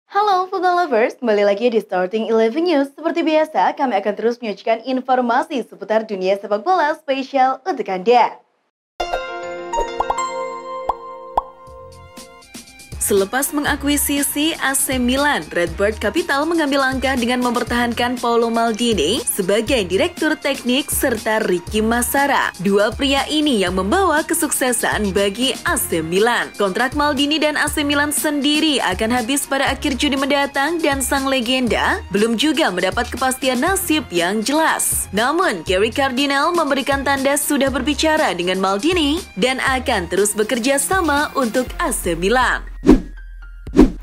Halo football lovers, kembali lagi di Starting 11 News. Seperti biasa, kami akan terus menyajikan informasi seputar dunia sepak bola spesial untuk Anda. Selepas mengakuisisi AC Milan, Redbird Capital mengambil langkah dengan mempertahankan Paolo Maldini sebagai direktur teknik serta Ricky Massara. Dua pria ini yang membawa kesuksesan bagi AC Milan. Kontrak Maldini dan AC Milan sendiri akan habis pada akhir Juni mendatang dan sang legenda belum juga mendapat kepastian nasib yang jelas. Namun, Gary Cardinal memberikan tanda sudah berbicara dengan Maldini dan akan terus bekerja sama untuk AC Milan.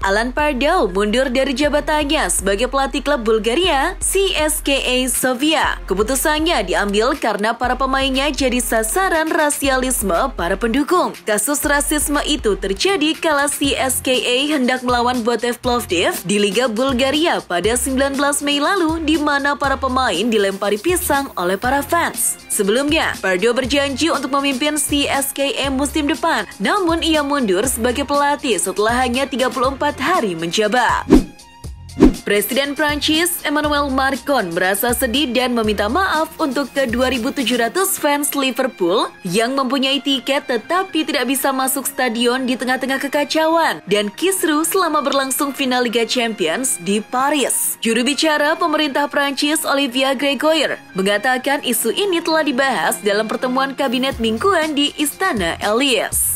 Alan Pardew mundur dari jabatannya sebagai pelatih klub Bulgaria CSKA Sofia. Keputusannya diambil karena para pemainnya jadi sasaran rasialisme para pendukung. Kasus rasisme itu terjadi kala CSKA hendak melawan Botev Plovdiv di Liga Bulgaria pada 19 Mei lalu, di mana para pemain dilempari pisang oleh para fans. Sebelumnya, Pardew berjanji untuk memimpin CSKA musim depan, namun ia mundur sebagai pelatih setelah hanya 34 hari menjabat. Presiden Prancis Emmanuel Macron merasa sedih dan meminta maaf untuk ke 2.700 fans Liverpool yang mempunyai tiket tetapi tidak bisa masuk stadion di tengah-tengah kekacauan dan kisruh selama berlangsung final Liga Champions di Paris. Juru bicara pemerintah Prancis Olivier Grégoire mengatakan isu ini telah dibahas dalam pertemuan kabinet mingguan di Istana Elysee.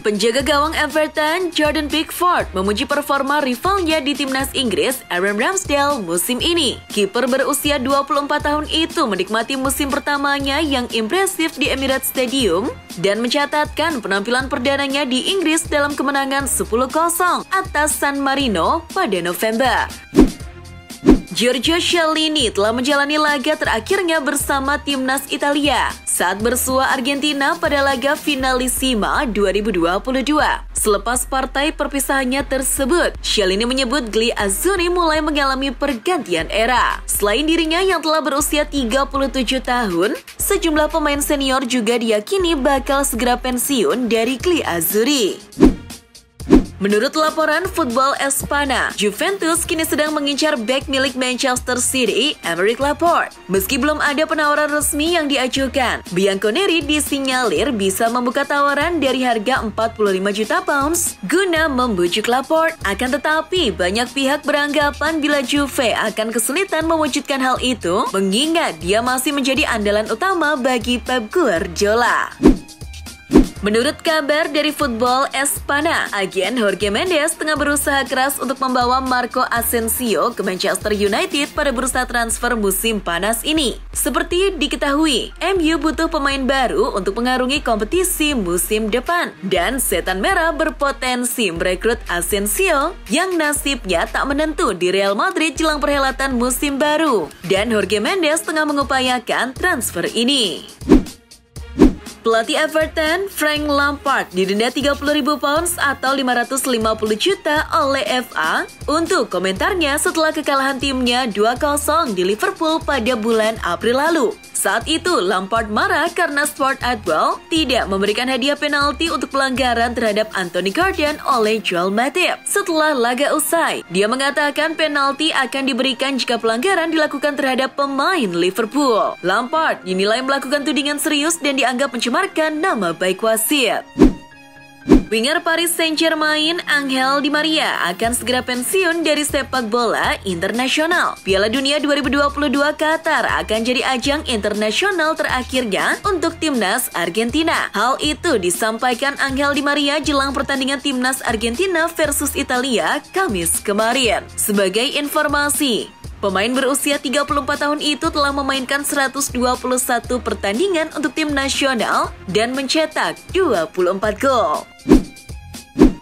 Penjaga gawang Everton, Jordan Pickford, memuji performa rivalnya di timnas Inggris, Aaron Ramsdale, musim ini. Kiper berusia 24 tahun itu menikmati musim pertamanya yang impresif di Emirates Stadium dan mencatatkan penampilan perdananya di Inggris dalam kemenangan 10-0 atas San Marino pada November. Giorgio Chiellini telah menjalani laga terakhirnya bersama timnas Italia saat bersua Argentina pada laga Finalissima 2022. Selepas partai perpisahannya tersebut, Chiellini menyebut Gli Azzurri mulai mengalami pergantian era. Selain dirinya yang telah berusia 37 tahun, sejumlah pemain senior juga diyakini bakal segera pensiun dari Gli Azzurri. Menurut laporan Football Espana, Juventus kini sedang mengincar bek milik Manchester City, Aymeric Laporte. Meski belum ada penawaran resmi yang diajukan, Bianconeri disinyalir bisa membuka tawaran dari harga 45 juta pounds guna membujuk Laporte. Akan tetapi, banyak pihak beranggapan bila Juve akan kesulitan mewujudkan hal itu, mengingat dia masih menjadi andalan utama bagi Pep Guardiola. Menurut kabar dari Football Espana, agen Jorge Mendes tengah berusaha keras untuk membawa Marco Asensio ke Manchester United pada bursa transfer musim panas ini. Seperti diketahui, MU butuh pemain baru untuk mengarungi kompetisi musim depan. Dan Setan Merah berpotensi merekrut Asensio yang nasibnya tak menentu di Real Madrid jelang perhelatan musim baru. Dan Jorge Mendes tengah mengupayakan transfer ini. Pelatih Everton, Frank Lampard, didenda 30.000 pounds atau 550 juta oleh FA untuk komentarnya setelah kekalahan timnya 2-0 di Liverpool pada bulan April lalu. Saat itu, Lampard marah karena Sport Adwell tidak memberikan hadiah penalti untuk pelanggaran terhadap Anthony Gordon oleh Joel Matip. Setelah laga usai, dia mengatakan penalti akan diberikan jika pelanggaran dilakukan terhadap pemain Liverpool. Lampard dinilai melakukan tudingan serius dan dianggap mencemarkan nama baik wasit. Winger Paris Saint-Germain, Angel Di Maria akan segera pensiun dari sepak bola internasional. Piala Dunia 2022 Qatar akan jadi ajang internasional terakhirnya untuk timnas Argentina. Hal itu disampaikan Angel Di Maria jelang pertandingan timnas Argentina versus Italia Kamis kemarin. Sebagai informasi, pemain berusia 34 tahun itu telah memainkan 121 pertandingan untuk tim nasional dan mencetak 24 gol.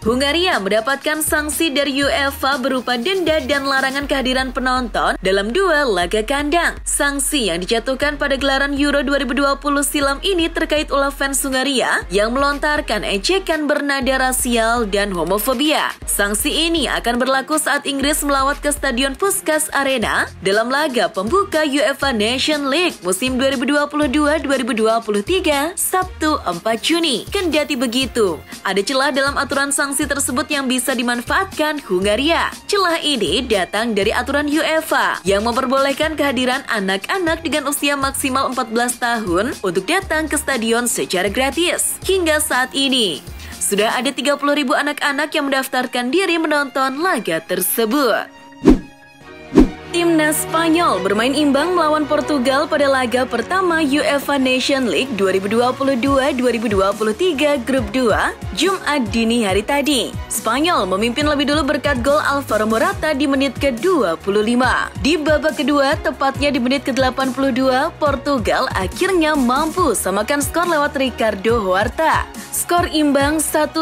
Hungaria mendapatkan sanksi dari UEFA berupa denda dan larangan kehadiran penonton dalam dua laga kandang. Sanksi yang dijatuhkan pada gelaran Euro 2020 silam ini terkait ulah fans Hungaria yang melontarkan ejekan bernada rasial dan homofobia. Sanksi ini akan berlaku saat Inggris melawat ke Stadion Puskás Arena dalam laga pembuka UEFA Nation League musim 2022-2023 Sabtu 4 Juni. Kendati begitu, ada celah dalam aturan sanksi sanksi tersebut yang bisa dimanfaatkan Hungaria. Celah ini datang dari aturan UEFA yang memperbolehkan kehadiran anak-anak dengan usia maksimal 14 tahun untuk datang ke stadion secara gratis. Hingga saat ini, sudah ada 30.000 anak-anak yang mendaftarkan diri menonton laga tersebut. Timnas Spanyol bermain imbang melawan Portugal pada laga pertama UEFA Nation League 2022-2023 Grup 2, Jumat dini hari tadi. Spanyol memimpin lebih dulu berkat gol Alvaro Morata di menit ke-25. Di babak kedua, tepatnya di menit ke-82, Portugal akhirnya mampu samakan skor lewat Ricardo Horta. Skor imbang 1-1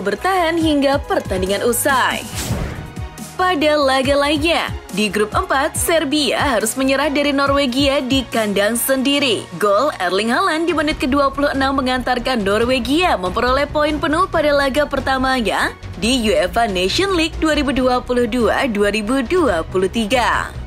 bertahan hingga pertandingan usai. Pada laga lainnya, di grup 4, Serbia harus menyerah dari Norwegia di kandang sendiri. Gol Erling Haaland di menit ke-26 mengantarkan Norwegia memperoleh poin penuh pada laga pertamanya di UEFA Nation League 2022-2023.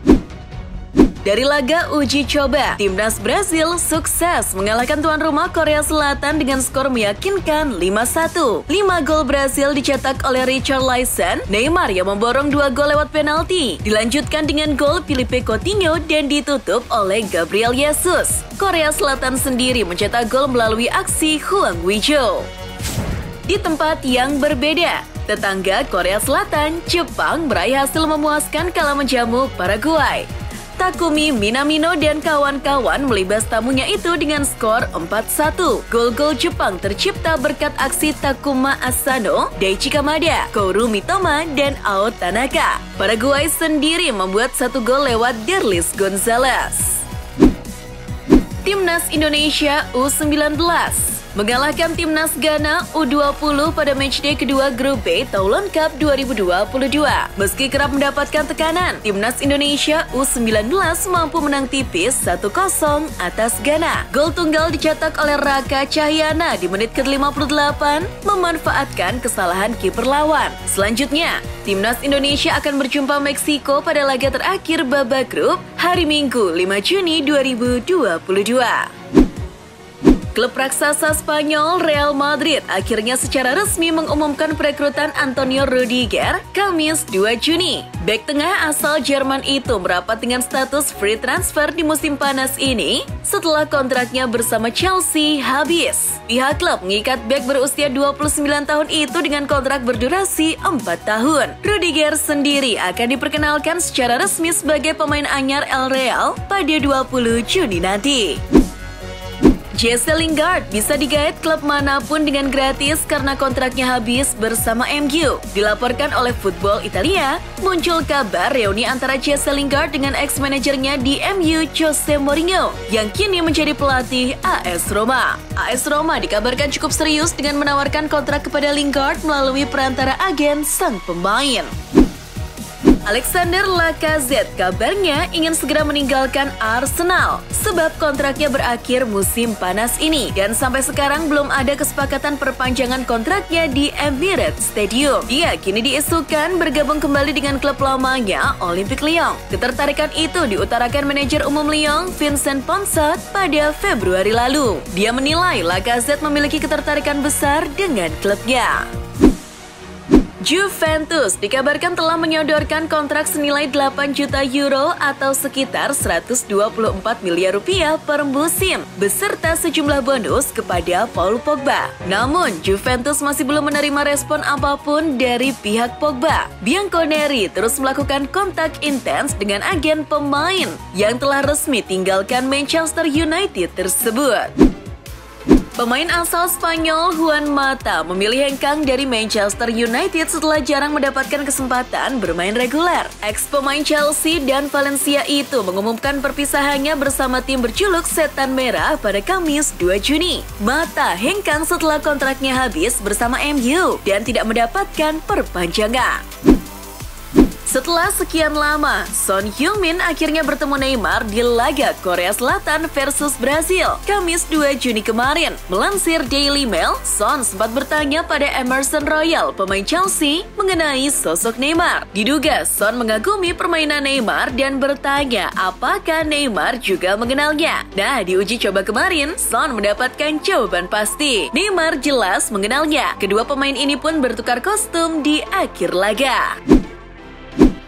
Dari laga uji coba, timnas Brasil sukses mengalahkan tuan rumah Korea Selatan dengan skor meyakinkan 5-1. 5 gol Brasil dicetak oleh Richarlison, Neymar yang memborong 2 gol lewat penalti. Dilanjutkan dengan gol Filipe Coutinho dan ditutup oleh Gabriel Jesus. Korea Selatan sendiri mencetak gol melalui aksi Hwang Ui-jo. Di tempat yang berbeda, tetangga Korea Selatan, Jepang meraih hasil memuaskan kala menjamu Paraguay. Takumi Minamino dan kawan-kawan melibas tamunya itu dengan skor 4-1. Gol-gol Jepang tercipta berkat aksi Takuma Asano, Daichi Kamada, Kouru Mitoma, dan Ao Tanaka. Paraguay sendiri membuat 1 gol lewat Derlis Gonzalez. Timnas Indonesia U19 mengalahkan timnas Ghana U20 pada matchday kedua Grup B Toulon Cup 2022. Meski kerap mendapatkan tekanan, timnas Indonesia U19 mampu menang tipis 1-0 atas Ghana. Gol tunggal dicetak oleh Raka Cahyana di menit ke-58 memanfaatkan kesalahan kiper lawan. Selanjutnya, timnas Indonesia akan berjumpa Meksiko pada laga terakhir babak grup hari Minggu 5 Juni 2022. Klub raksasa Spanyol Real Madrid akhirnya secara resmi mengumumkan perekrutan Antonio Rudiger Kamis 2 Juni. Bek tengah asal Jerman itu merapat dengan status free transfer di musim panas ini setelah kontraknya bersama Chelsea habis. Pihak klub mengikat bek berusia 29 tahun itu dengan kontrak berdurasi 4 tahun. Rudiger sendiri akan diperkenalkan secara resmi sebagai pemain anyar El Real pada 20 Juni nanti. Jesse Lingard bisa digait klub manapun dengan gratis karena kontraknya habis bersama MU. Dilaporkan oleh Football Italia, muncul kabar reuni antara Jesse Lingard dengan ex-manajernya di MU Jose Mourinho yang kini menjadi pelatih AS Roma. AS Roma dikabarkan cukup serius dengan menawarkan kontrak kepada Lingard melalui perantara agen sang pemain. Alexander Lacazette kabarnya ingin segera meninggalkan Arsenal sebab kontraknya berakhir musim panas ini dan sampai sekarang belum ada kesepakatan perpanjangan kontraknya di Emirates Stadium. Dia kini diisukan bergabung kembali dengan klub lamanya Olympique Lyon. Ketertarikan itu diutarakan manajer umum Lyon Vincent Ponsat pada Februari lalu. Dia menilai Lacazette memiliki ketertarikan besar dengan klubnya. Juventus dikabarkan telah menyodorkan kontrak senilai 8 juta euro atau sekitar 124 miliar rupiah per musim, beserta sejumlah bonus kepada Paul Pogba. Namun, Juventus masih belum menerima respon apapun dari pihak Pogba. Bianconeri terus melakukan kontak intens dengan agen pemain yang telah resmi tinggalkan Manchester United tersebut. Pemain asal Spanyol Juan Mata memilih hengkang dari Manchester United setelah jarang mendapatkan kesempatan bermain reguler. Ex-pemain Chelsea dan Valencia itu mengumumkan perpisahannya bersama tim berjuluk Setan Merah pada Kamis 2 Juni. Mata hengkang setelah kontraknya habis bersama MU dan tidak mendapatkan perpanjangan. Setelah sekian lama, Son Heung-min akhirnya bertemu Neymar di laga Korea Selatan versus Brazil, Kamis 2 Juni kemarin. Melansir Daily Mail, Son sempat bertanya pada Emerson Royal, pemain Chelsea, mengenai sosok Neymar. Diduga Son mengagumi permainan Neymar dan bertanya apakah Neymar juga mengenalnya. Nah, di uji coba kemarin, Son mendapatkan jawaban pasti. Neymar jelas mengenalnya. Kedua pemain ini pun bertukar kostum di akhir laga.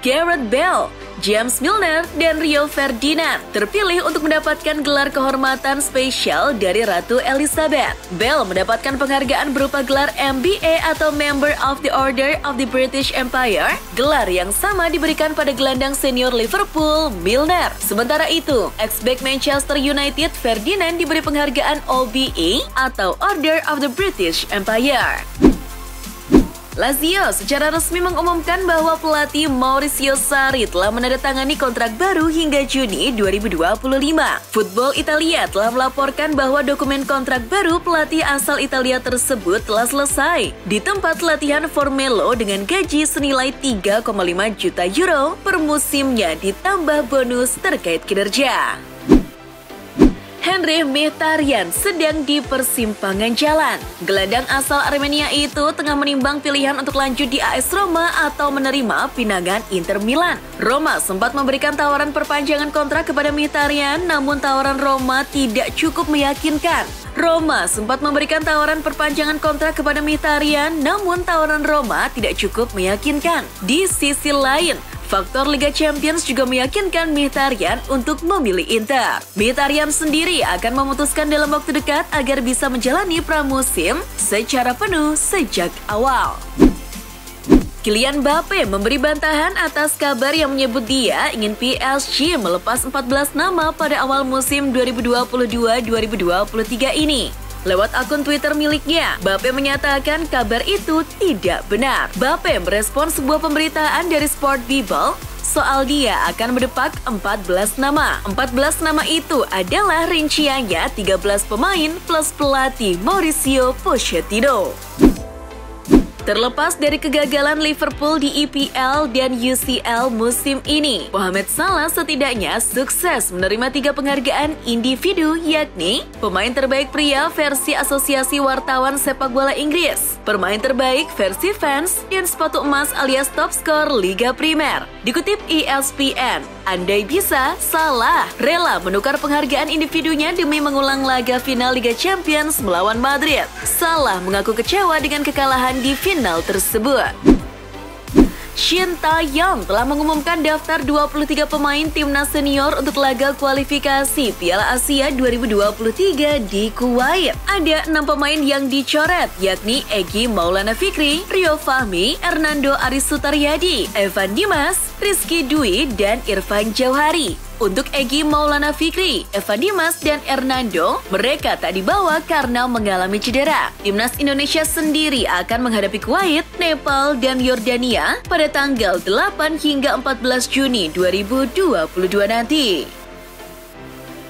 Gareth Bale, James Milner, dan Rio Ferdinand terpilih untuk mendapatkan gelar kehormatan spesial dari Ratu Elizabeth. Bale mendapatkan penghargaan berupa gelar MBE atau Member of the Order of the British Empire. Gelar yang sama diberikan pada gelandang senior Liverpool, Milner. Sementara itu, ex-back Manchester United Ferdinand diberi penghargaan OBE atau Order of the British Empire. Lazio secara resmi mengumumkan bahwa pelatih Maurizio Sarri telah menandatangani kontrak baru hingga Juni 2025. Football Italia telah melaporkan bahwa dokumen kontrak baru pelatih asal Italia tersebut telah selesai di tempat latihan Formello dengan gaji senilai 3,5 juta euro per musimnya ditambah bonus terkait kinerja. Henrikh Mkhitaryan sedang di persimpangan jalan. Gelandang asal Armenia itu tengah menimbang pilihan untuk lanjut di AS Roma atau menerima pinangan Inter Milan. Roma sempat memberikan tawaran perpanjangan kontrak kepada Mkhitaryan, namun tawaran Roma tidak cukup meyakinkan. Roma sempat memberikan tawaran perpanjangan kontrak kepada Mkhitaryan, namun tawaran Roma tidak cukup meyakinkan. Di sisi lain, faktor Liga Champions juga meyakinkan Mkhitaryan untuk memilih Inter. Mkhitaryan sendiri akan memutuskan dalam waktu dekat agar bisa menjalani pramusim secara penuh sejak awal. Kylian Mbappe memberi bantahan atas kabar yang menyebut dia ingin PSG melepas 14 nama pada awal musim 2022-2023 ini. Lewat akun Twitter miliknya, Mbappe menyatakan kabar itu tidak benar. Mbappe merespon sebuah pemberitaan dari Sport Bible soal dia akan mendepak 14 nama. 14 nama itu adalah rinciannya 13 pemain plus pelatih Mauricio Pochettino. Terlepas dari kegagalan Liverpool di EPL dan UCL musim ini, Mohamed Salah setidaknya sukses menerima 3 penghargaan individu, yakni pemain terbaik pria versi Asosiasi Wartawan Sepak Bola Inggris, pemain terbaik versi fans, dan sepatu emas alias top skor Liga Primer. Dikutip ESPN, andai bisa, Salah rela menukar penghargaan individunya demi mengulang laga final Liga Champions melawan Madrid. Salah mengaku kecewa dengan kekalahan di final tersebut. Shin Tae-yong telah mengumumkan daftar 23 pemain timnas senior untuk laga kualifikasi Piala Asia 2023 di Kuwait. Ada 6 pemain yang dicoret, yakni Egy Maulana Fikri, Rio Fahmi, Hernando Aris Sutaryadi, Evan Dimas, Rizky Dwi, dan Irfan Jauhari. Untuk Egy Maulana Fikri, Evan Dimas, dan Hernando, mereka tak dibawa karena mengalami cedera. Timnas Indonesia sendiri akan menghadapi Kuwait, Nepal, dan Yordania pada tanggal 8 hingga 14 Juni 2022 nanti.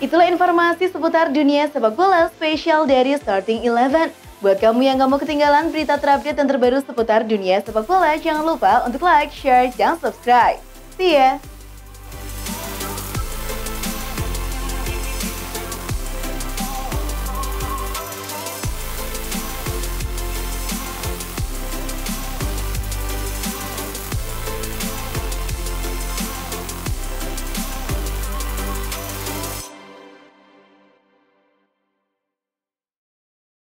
Itulah informasi seputar dunia sepak bola spesial dari Starting 11. Buat kamu yang gak mau ketinggalan berita terupdate dan terbaru seputar dunia sepak bola, jangan lupa untuk like, share, dan subscribe. See ya!